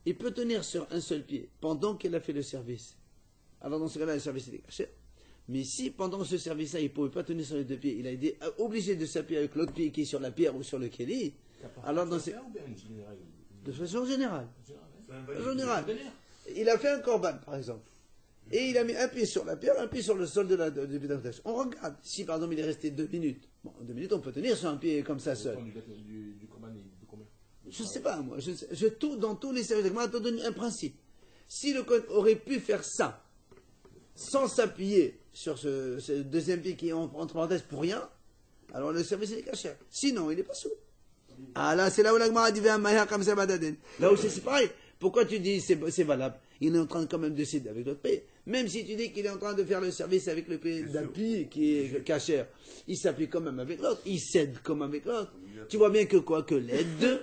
il peut tenir sur un seul pied pendant qu'il a fait le service, alors dans ce cas-là, le service est caché. Mais si pendant ce service-là, il ne pouvait pas tenir sur les deux pieds, il a été obligé de s'appuyer avec l'autre pied qui est sur la pierre ou sur le kéli, alors dans ces... De façon générale. Il a fait un korban, par exemple. Et il a mis un pied sur la pierre, un pied sur le sol du Beth Amikdash. On regarde. Si par exemple il est resté 2 minutes. Bon, 2 minutes, on peut tenir sur un pied comme ça seul. Je ne sais pas, moi. Dans tous les services, moi, je te donne un principe. Si le Kohen aurait pu faire ça, sans s'appuyer sur ce deuxième pied qui est entre parenthèses pour rien, alors le service est caché. Sinon, il n'est pas sous. Ah là, c'est là où la Gemara dit comme ça, là où c'est pareil. Pourquoi tu dis c'est valable? Il est en train quand même de céder avec l'autre pied. Même si tu dis qu'il est en train de faire le service avec le pied d'appui qui est cachère, il s'appuie quand même avec l'autre. Il cède comme avec l'autre. Tu vois bien que quoi? Que l'aide,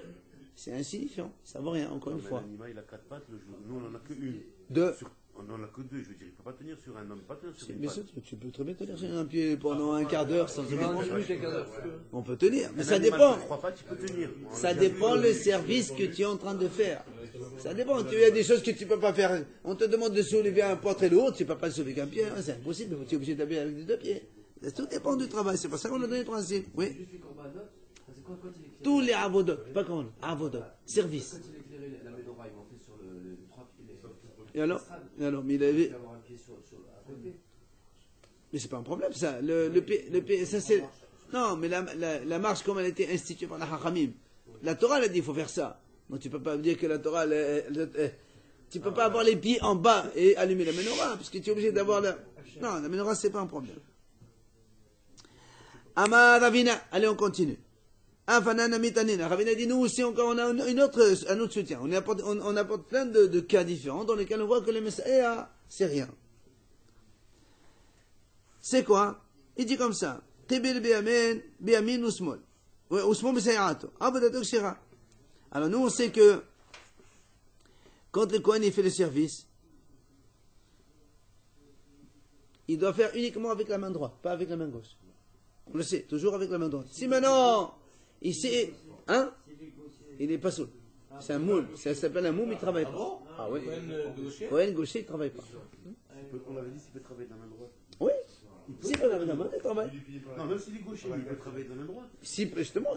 c'est insignifiant. Ça vaut rien, encore une fois. L'animal, il a 4 pattes, nous, on n'en a que une. On n'en a que 2, je veux dire, il ne peut pas tenir sur un homme, pas tenir sur une Mais patte. tu peux très bien tenir sur un pied pendant un quart d'heure sans aucun problème. On peut tenir, mais ça dépend. 3 pattes, il peut tenir. Ça dépend le service que tu es en train de faire. Ça dépend. Il y a des choses que tu ne peux pas faire. On te demande de soulever un poids très lourd, tu ne peux pas le soulever qu'un pied. C'est impossible. Tu es obligé d'appuyer avec les 2 pieds. Tout dépend du travail. C'est pour ça qu'on a donné le principe. Oui. Tous les avodot, pas comment avodot, service. Et alors, mais il avait. Mais c'est pas un problème, ça. Ça c'est. Non, mais la marche, comme elle a été instituée par la Hachamim, la Torah, elle a dit, il faut faire ça. Donc tu peux pas me dire que la Torah, tu peux pas avoir les pieds en bas et allumer la menorah, parce que tu es obligé d'avoir la. Non, la menorah, c'est pas un problème. Amar Ravina, allez, on continue. Ravina dit, nous aussi, encore, on a un autre soutien. On apporte plein de cas différents dans lesquels on voit que le Messiah, c'est rien. C'est quoi? Il dit comme ça. Tibil biamin usmol. Usmol Messiahato. Abodato Shira. Alors nous, on sait que quand le Kohen il fait le service, il doit faire uniquement avec la main droite, pas avec la main gauche. On le sait, toujours avec la main droite. Si maintenant, ici, il n'est pas saoul. C'est un moule. Ça s'appelle un moule, mais il ne travaille pas. Ah oui. Kohen gaucher, il ne travaille pas. On avait dit s'il peut travailler de la main droite. Oui. S'il peut travailler de la main, il travaille. Non, même s'il est gaucher, il peut travailler de la main droite. Si, justement,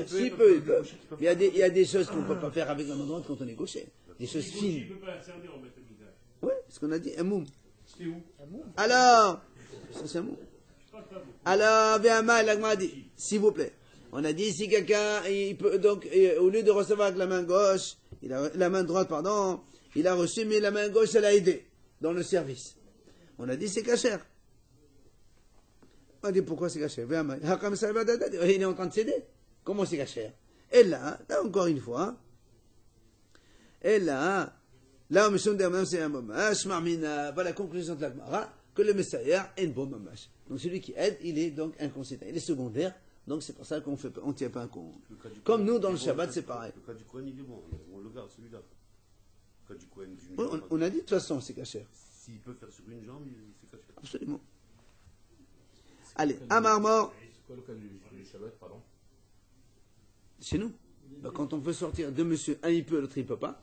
s'il peut, il peut. Il y a des choses qu'on ne peut pas faire avec la main droite quand on est gaucher. Des choses fines. Il ne peut pas servir en méthodisation. Oui, ce qu'on a dit, un moum. C'était où? Alors, ça c'est un moum. Alors, Véhama, l'Agma dit, s'il vous plaît. On a dit, si quelqu'un, il peut, donc, au lieu de recevoir avec la main gauche, la main droite, pardon, il a reçu, mais la main gauche, elle a aidé dans le service. On a dit, c'est cachère. On a dit, pourquoi c'est cachère? Véhama, il est en train de céder. Comment c'est cachère? Et là, encore une fois, et là, on me sonne même c'est un mamash, marmina, voilà la conclusion de la Gemara, que le Messiah est un bon mamash. Donc celui qui aide, il est donc inconséquent. Il est secondaire, donc c'est pour ça qu'on ne tient pas compte. Comme nous, dans le Shabbat, c'est pareil. Le cas du Kohen, il est bon, on le garde celui-là. Le cas du Kohen, on a dit de toute façon, c'est cachère. S'il peut faire sur une jambe, c'est cachère. Absolument. Allez, Amar mort. C'est quoi le cas du Shabbat, pardon? Chez nous. Quand on veut sortir de monsieur, un il peut, l'autre il peut pas,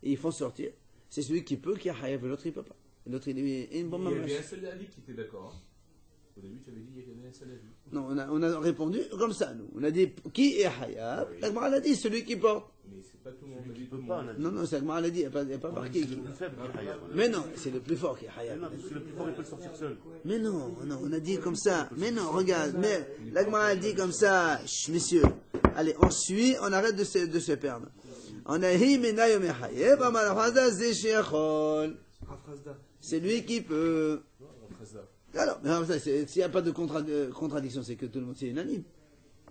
et ils font sortir, c'est celui qui peut qui a hayav, l'autre il peut pas. L'autre il est une bonne Il y maman. avait un seul avis qui était d'accord. Au début, tu avais dit qu'il y avait un seul avis. Non, on a répondu comme ça, nous. On a dit qui est hayav, la Gemara l'a dit, celui qui porte. Mais c'est pas tout le monde. Celui qui peut pas, on a dit. Non, c'est la Gemara l'a dit, il n'y a pas marqué. C'est le plus faible qui est Hayab. Mais non, c'est le plus fort qui est hayav. Non, parce que le plus fort, il peut le sortir seul. Mais non, on a dit comme ça. Mais non, regarde, mais la Gemara a dit comme ça, chut, messieurs. Allez, on suit, on arrête de se perdre. On a hi menayom hayev, amalafazda zeshechol. C'est lui qui peut. Alors, s'il n'y a pas de contradiction, c'est que tout le monde c'est unanime.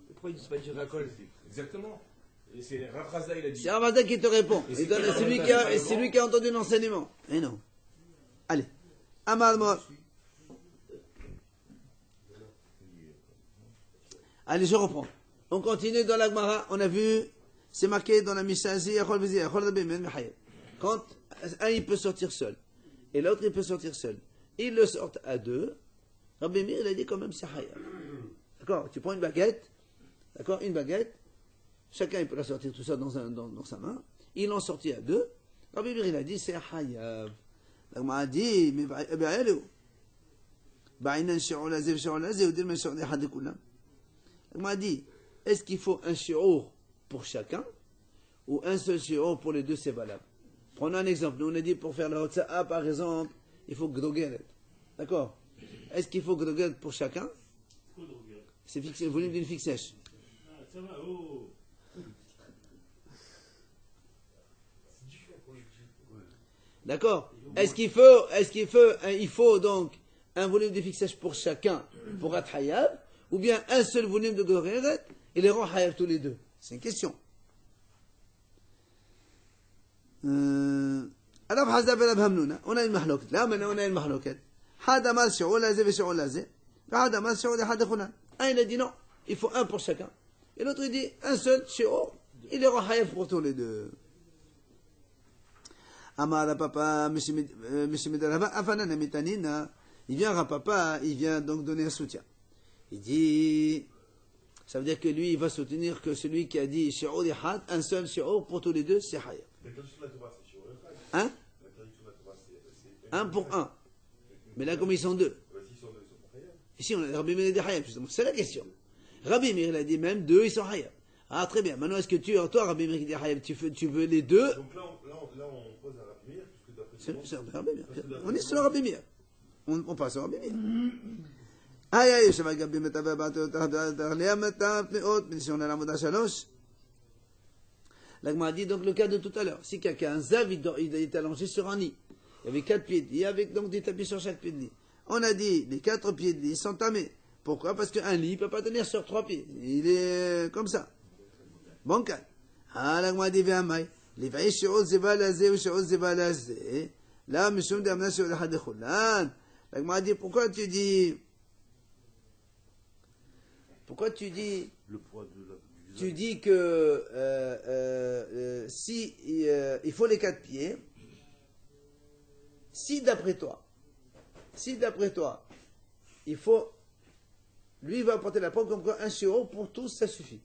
Pourquoi ils disent pas du racole? Exactement. Et c'est Rafrazda, il a dit. C'est Ramazan qui te répond. C'est lui qui a entendu l'enseignement. Et non. Allez. Amal Mor. Allez, je reprends. On continue dans la Gemara. On a vu, c'est marqué dans la Mishnah, quand un il peut sortir seul et l'autre il peut sortir seul, ils le sortent à deux. Rabbi Meir il a dit quand même c'est Hayab. D'accord? Tu prends une baguette, d'accord? Une baguette, chacun il peut la sortir tout ça dans sa main. Il en sortit à deux. Rabbi Meir il a dit c'est Hayav. La Gemara a dit mais elle est où? Ba'inan shi'ur lazé shi'ur lazé ou dire mais shi'ur d'ehad de kulam. La Gemara a dit est-ce qu'il faut un shi'ur pour chacun ou un seul shi'ur pour les deux c'est valable? Prenons un exemple. Nous on a dit pour faire la hotza'a par exemple il faut gdogeret. D'accord? Est-ce qu'il faut gdogeret pour chacun? C'est fixé, le volume d'une fixe sèche. Ça va, oh. D'accord? Il faut donc un volume de fixe sèche pour chacun pour être hayab, ou bien un seul volume de gdogeret et les rend hayab tous les deux? C'est une question. Alors, on a une mahloket. Là, maintenant, on a une mahloket. Hada mal shi'ur lazé ve shi'ur lazé. Hada mal shi'ur d'ehad de kulam. Un, il a dit non, il faut un pour chacun. Et l'autre, il dit un seul, shi'ur, il les rend hayab pour tous les deux. Amara papa, Afanan Mitanina, il vient à papa, il vient donc donner un soutien. Il dit, ça veut dire que lui, il va soutenir que celui qui a dit shi'ur d'ehad, un seul shi'ur pour tous les deux, c'est hayab. Hein? Un pour un. Mais là, comme ils sont deux. Ici, on a Rabbi Meir dit hayab, justement. C'est la question. Rabbi Meir, il a dit même deux, ils sont hayab. Ah, très bien. Maintenant, est-ce que toi, Rabbi Meir, qui dit hayab, tu veux les deux? Donc là, on pose à Rabbi Meir, puisque d'après C'est Rabbi Meir. On est sur le Rabbi Meir. On passe au Rabbi Meir. Aïe, aïe, je vais Gabi Metava, Léa Meta, Pneot, mais si on a la Moda Shalosh. La Gemara dit donc le cas de tout à l'heure. Si quelqu'un a un zav, il est allongé sur un lit. Il y avait 4 pieds de lit, avec donc des tapis sur chaque pied de lit. On a dit, les 4 pieds de lit sont tamés. Pourquoi? Parce qu'un lit ne peut pas tenir sur 3 pieds. Il est comme ça. Bancal. Ah, la Gemara dit, viens, maï. Les vaïs shi'ur zibalazé ou shi'ur zibalazé. Là, mishum d'amna shi'ur d'ehad de kulam. La Gemara dit, pourquoi tu dis Le poids de la. tu dis que si il faut les 4 pieds, si d'après toi, il faut, lui il va apporter la preuve comme quoi un shi'ur pour tous ça suffit.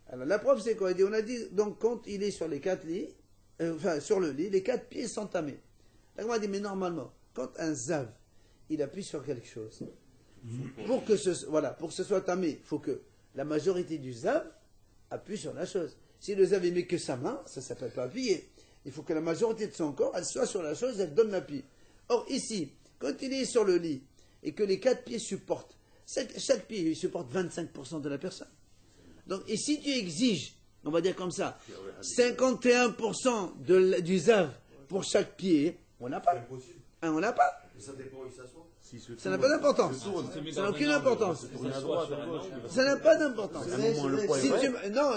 Alors la preuve c'est quoi? On a dit donc quand il est sur les 4 lits, sur le lit, les 4 pieds sont tamés. Là on a dit mais normalement quand un zav il appuie sur quelque chose, pour que ce soit tamé, il faut que la majorité du zav appuie sur la chose. Si le zav met que sa main, ça ne s'appelle pas appuyer. Il faut que la majorité de son corps, elle soit sur la chose, elle donne l'appui. Or ici, quand il est sur le lit, et que les 4 pieds supportent, chaque pied il supporte 25% de la personne. Donc ici tu exiges, on va dire comme ça, 51% du zav pour chaque pied, on n'a pas. On n'a pas. ça dépend où il s'assoit. Ça n'a pas d'importance. Ça n'a aucune importance. Ça n'a pas d'importance.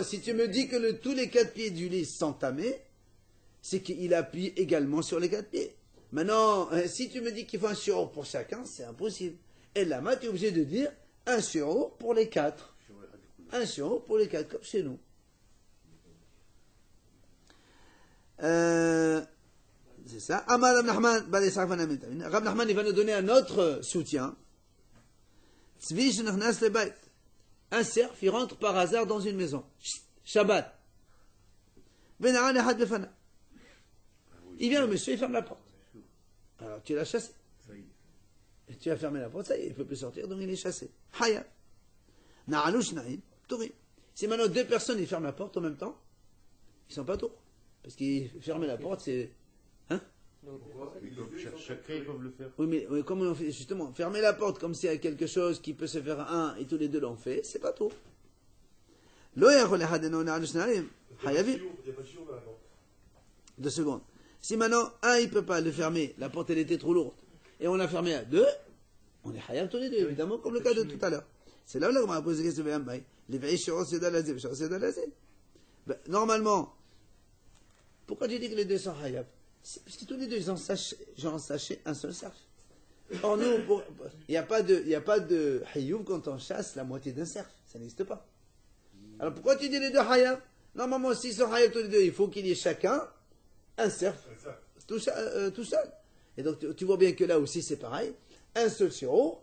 Si tu me dis que tous les 4 pieds du lit sont tamés, c'est qu'il appuie également sur les 4 pieds. Maintenant, si tu me dis qu'il faut un shi'ur pour chacun, c'est impossible. Et là, tu es obligé de dire un shi'ur pour les 4. Un shi'ur pour les 4, comme chez nous. C'est ça. Amar Rab Nachman, Rab Nachman, il va nous donner un autre soutien. Tzvi shenachnas lebayt. Un cerf, il rentre par hasard dans une maison. Shabbat. Vena'an echad befana. Il vient le monsieur, il ferme la porte. Alors tu l'as chassé. Et tu as fermé la porte, ça y est, il ne peut plus sortir, donc il est chassé. Haya. Na'alu shna'im, touri. Si maintenant 2 personnes, ils ferment la porte en même temps, ils ne sont pas tours. Parce qu'ils ferment la porte, c'est... Hein? Chacun, ils peuvent le faire. Oui, mais comment on fait? Justement, fermer la porte comme s'il y a quelque chose qui peut se faire à un et tous les deux l'ont fait, c'est pas tout. Lo yachol echad na'alu shna'im, hayavim. Il n'y a pas de chiot dans la porte. 2 secondes. Si maintenant, un, il ne peut pas le fermer, la porte, elle était trop lourde, et on l'a fermé à 2, on est hayab tous les deux, évidemment, comme le cas de tout à l'heure. C'est là où on m'a posé la question, les veilles shi'ur c'est d'alazé, c'est d'alazé. Normalement, pourquoi j'ai dit que les 2 sont hayab? C'est parce que tous les deux, ils ont saché un seul cerf. Or, nous, il n'y a pas de hayub quand on chasse la moitié d'un cerf. Ça n'existe pas. Alors, pourquoi tu dis les 2 hayab? Normalement, s'ils sont hayab tous les deux, il faut qu'il y ait chacun un cerf, tout seul. Et donc, tu vois bien que là aussi, c'est pareil. Un seul shi'ur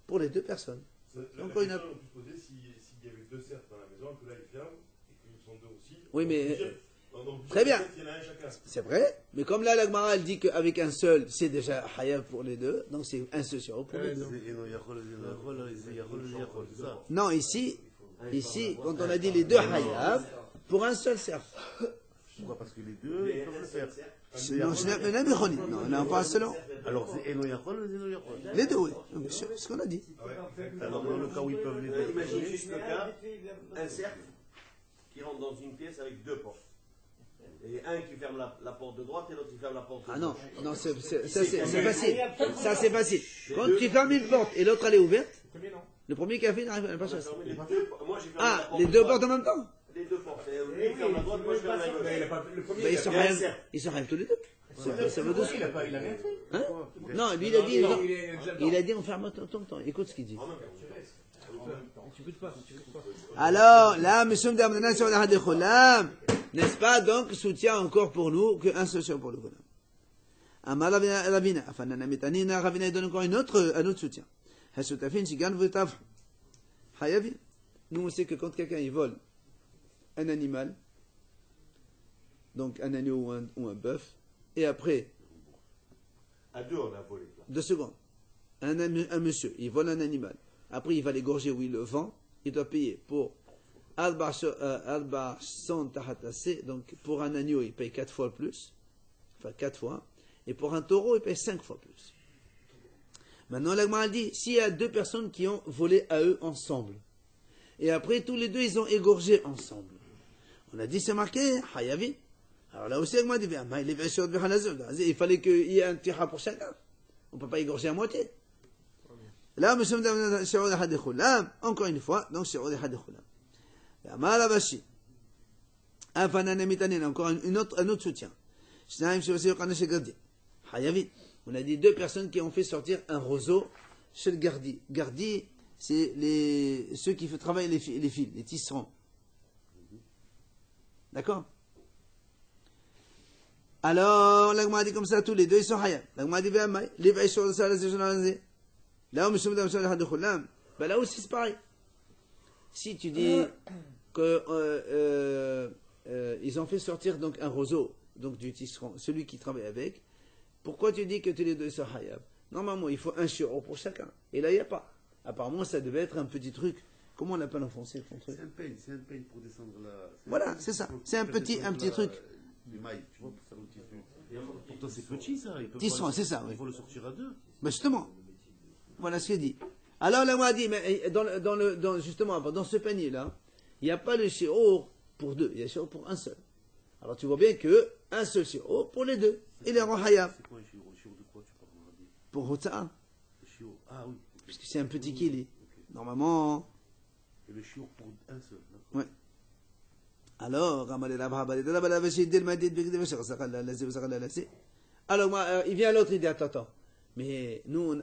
pour les 2 personnes. La Encore une question qu'on peut se poser, s'il y avait 2 cerfs dans la maison, que là ils ferment, et qu'ils sont 2 aussi. Oui, mais- Donc, Très bien. Il y en a un chacun. C'est vrai, mais comme là, la Gemara, elle dit qu'avec un seul, c'est déjà Hayab pour les deux, donc c'est un seul sur pour les deux. Non, ici, quand on a dit les deux Hayab, pour un seul cerf. Pourquoi? Parce que les deux, ils peuvent le faire. Non, non, pas un seul. Alors, c'est Eno Yachol ou Zeno Yachol? Les deux, oui. C'est ce qu'on a dit. Alors, dans le cas où ils peuvent les deux. Imagine juste le cas, un cercle qui rentre dans une pièce avec 2 portes. Et un qui ferme la porte de droite et l'autre qui ferme la porte de Ah gauche. non, c'est facile. Ça, c'est facile. Quand tu fermes une porte et l'autre, elle est ouverte, le premier qui a fait n'arrive pas à chasser. Moi, j'ai fermé Ah, la porte les de deux droite. portes en même temps? Les 2 portes. Et lui, il ferme la droite, moi je ferme la gauche. Mais ils sont rêves tous les deux. Ça va doucement. Hein? Non, lui, il a dit, non. Il a dit, on ferme tout le temps. Écoute ce qu'il dit. Alors, là, monsieur Mdamdana sur la Hadekholam, n'est-ce pas, donc, soutient encore pour nous qu'un seul sur pour le Gholam. Amar Ravina, enfin, Nanametanina, Ravina, il donne encore un autre soutien. Hasutafin, Shigan, Vutaf, Hayavin. Nous, on sait que quand quelqu'un, il vole un animal, donc un agneau ou un bœuf, et après, À 2, on a volé. 2 secondes, un monsieur, il vole un animal, après il va l'égorger ou il le vend, il doit payer pour Alba Son Tahatase, donc pour un agneau, il paye 4 fois plus, enfin 4 fois, et pour un taureau, il paye 5 fois plus. Maintenant, l'Agma dit, s'il y a 2 personnes qui ont volé à eux ensemble, et après tous les 2, ils ont égorgé ensemble, on a dit, c'est marqué, Hayavi. Alors là aussi, l'Agma dit, il fallait qu'il y ait un tira pour chacun. On ne peut pas égorger à moitié. Là, nous sommes dans Shirod Hadekhulam, encore une fois, donc Shirod Hadekhulam. Amar Abashi. Afanana Mitanin, encore un autre soutien. Shnaim Shirosé Yokanesh Gardi. Hayavit. On a dit 2 personnes qui ont fait sortir un roseau chez le Gardi. Gardi, c'est ceux qui travaillent les fils, les tisserands. D'accord? Alors, l'Agma dit comme ça, tous les 2, ils sont Hayab. L'Agma dit, les vaches sur le salaire, c'est là où nous sommes dans le salaire de Khulam, ben là aussi c'est pareil. Si tu dis que ils ont fait sortir donc un roseau, donc du tisserand, celui qui travaille avec, pourquoi tu dis que tous les 2 sont Hayab? Normalement, il faut un shiur pour chacun. Et là, il n'y a pas. Apparemment, ça devait être un petit truc. Comment on l'appelle en français, ton truc? C'est un peigne pour descendre là. Voilà, c'est ça. C'est un petit truc. Du maïs, tu vois, pour faire le tissu. Pourtant, c'est petit ça. Tisserand, c'est ça, oui. Il faut le sortir à 2. Ben justement, voilà ce qu'il dit. Alors là, on a dit, mais justement, dans ce panier-là, il n'y a pas le shiur pour 2, il y a le shiur pour un seul. Alors tu vois bien que un seul shiur pour les 2. Il est en hayab. C'est quoi un chiot? Un chiot de quoi tu parles, on a dit? Pour Hotsa'a, Le chiot. Ah oui. puisque c'est un petit kili. Normalement, Et le chiot pour un seul. Non? ouais. Alors, il vient l'autre, il dit, attends. Mais nous,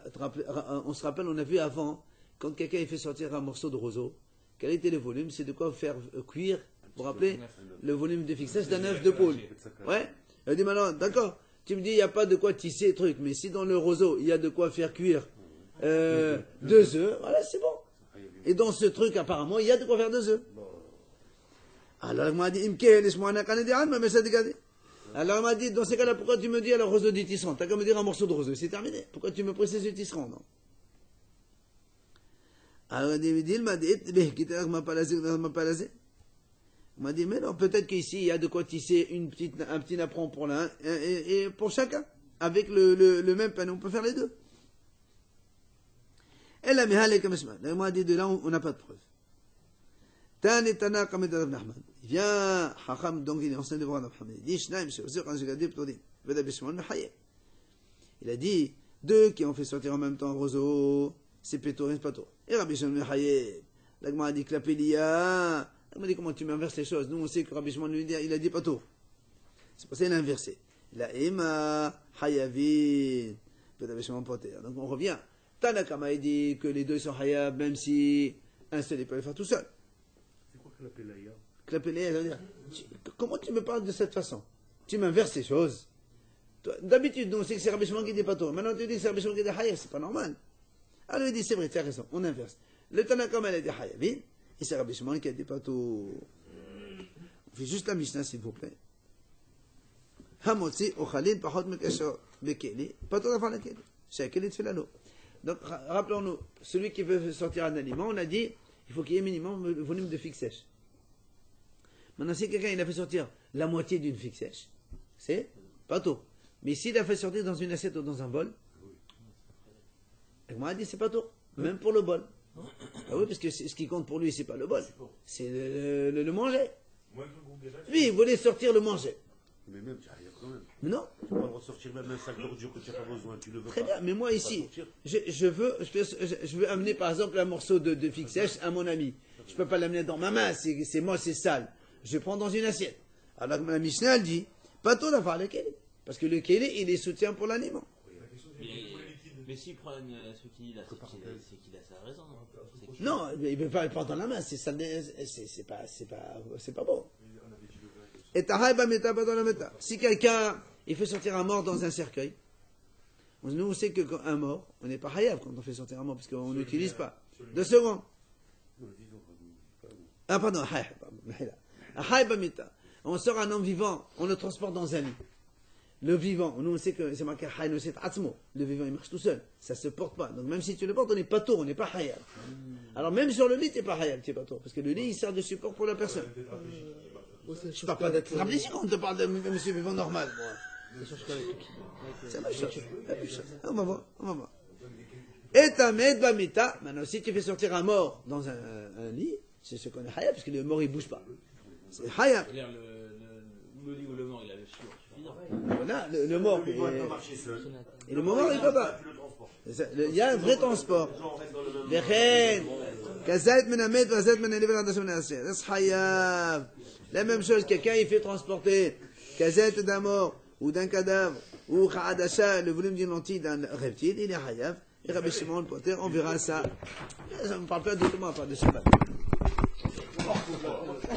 on se rappelle, on a vu avant, quand quelqu'un fait sortir un morceau de roseau, quel était le volume? C'est de quoi faire cuire, vous vous rappelez? Le volume de fixage d'un œuf de poule. Ouais. Il dit maintenant, d'accord, tu me dis, il n'y a pas de quoi tisser truc, mais si dans le roseau, il y a de quoi faire cuire 2 œufs, voilà, c'est bon. Et dans ce truc, apparemment, il y a de quoi faire 2 œufs. Alors, il m'a dit, alors, il m'a dit, dans ces cas-là, pourquoi tu me dis alors roseau du tisserand? T'as qu'à me dire un morceau de roseau, c'est terminé. Pourquoi tu me précises le tisserand, non? Alors, il m'a dit, il m'a dit, mais non, peut-être qu'ici, il y a de quoi tisser un petit napperon pour l'un, et pour chacun. Avec le même pain, on peut faire les 2. Et là, il m'a dit, de là, on n'a pas de preuve. Il vient, Hacham, donc il est enseigné devant Rabbi Hamid. Il dit, il a dit, 2 qui ont fait sortir en même temps un roseau, c'est Pétor et c'est pas toi. Et Rabbi Shimon Hayeb, l'Agma a dit Klapélia. Il m'a dit, comment tu m'inverses les choses? Nous, on sait que Rabbi Shimon lui dit, il a dit pas tout. C'est pour ça qu'il a inversé. La Ema Hayavin, Rabbi Shimon Poter. Donc on revient. Tanakama, il dit que les 2 sont Hayab, même si un seul, il peut le faire tout seul. C'est quoi que la Pélaya? Klapélia, ça veut dire, comment tu me parles de cette façon? Tu m'inverses les choses. D'habitude, nous, on sait que c'est Rabbi Shimon qui dit pas tout. Maintenant, tu dis que c'est Rabbi Shimon qui dit Hayab, c'est pas normal. Alors il dit, c'est vrai, tu as raison, on inverse. Le Tanakam, elle a dit Hayavin, et c'est Rabbi Shimon qui a dit Pato. On fait juste la Mishnah, s'il vous plaît. Hamotzi, Ochalin, Pachot, Mekasho, Bekeli, Pato, la fin la Keli. C'est Keli de Filano. Donc, rappelons-nous, celui qui veut sortir un aliment, on a dit, il faut qu'il y ait minimum le volume de figue sèche. Maintenant, si quelqu'un il a fait sortir la moitié d'une figue sèche, c'est Pato. Mais s'il a fait sortir dans une assiette ou dans un bol, moi a dit c'est Pato, même pour le bol. Ah oui, parce que ce qui compte pour lui, c'est pas le bol, c'est le manger. Lui, il voulait sortir le manger. Mais même, tu arrives quand même. Mais non. Tu peux pas ressortir même un sac d'ordures que tu n'as pas besoin, tu le veux Très pas. bien, mais moi ici, je veux amener par exemple un morceau de figue sèche à mon ami. Je ne peux pas l'amener dans ma main, c'est moi, c'est sale. Je prends dans une assiette. Alors la Mishnah elle dit, Pato la faire le keli. Parce que le keli, il est soutien pour l'aliment. Mais s'il prend ce qu'il a, c'est qu'il a sa raison. Non, il ne veut pas le prendre dans la main, c'est pas bon. Et si quelqu'un, il fait sortir un mort dans un cercueil, nous on sait qu'un mort, on n'est pas hayav quand on fait sortir un mort, parce qu'on n'utilise pas. 2 secondes. Ah pardon, on sort un homme vivant, on le transporte dans un lit. Le vivant, nous on sait que c'est marqué le vivant il marche tout seul, ça se porte pas. Donc même si tu le portes, on n'est pas tour, on n'est pas hayav. Alors même sur le lit, tu n'es pas hayav, tu n'es pas tour, parce que le lit il sert de support pour la personne. Je ne parle pas d'être tétraplégique, on te parle de monsieur vivant normal. C'est la même chose. On va voir. Et Tamed Bamita, maintenant si tu fais sortir un mort dans un lit, c'est ce qu'on est hayav, parce que le mort il ne bouge pas. C'est hayav. Le lit ou le mort, il a le suffisant. Voilà, le mort. Il doit pas marcher seul. Et le mort, il ne peut pas. Il y a un vrai transport. La même chose, quelqu'un il fait transporter kazette d'un mort ou d'un cadavre ou kha'adasha, le volume d'une lentille d'un reptile, il est hayav. Et Rabbi Shimon le Poter, on verra ça. Ça ne me parle pas d'autrement à part de Shabbat.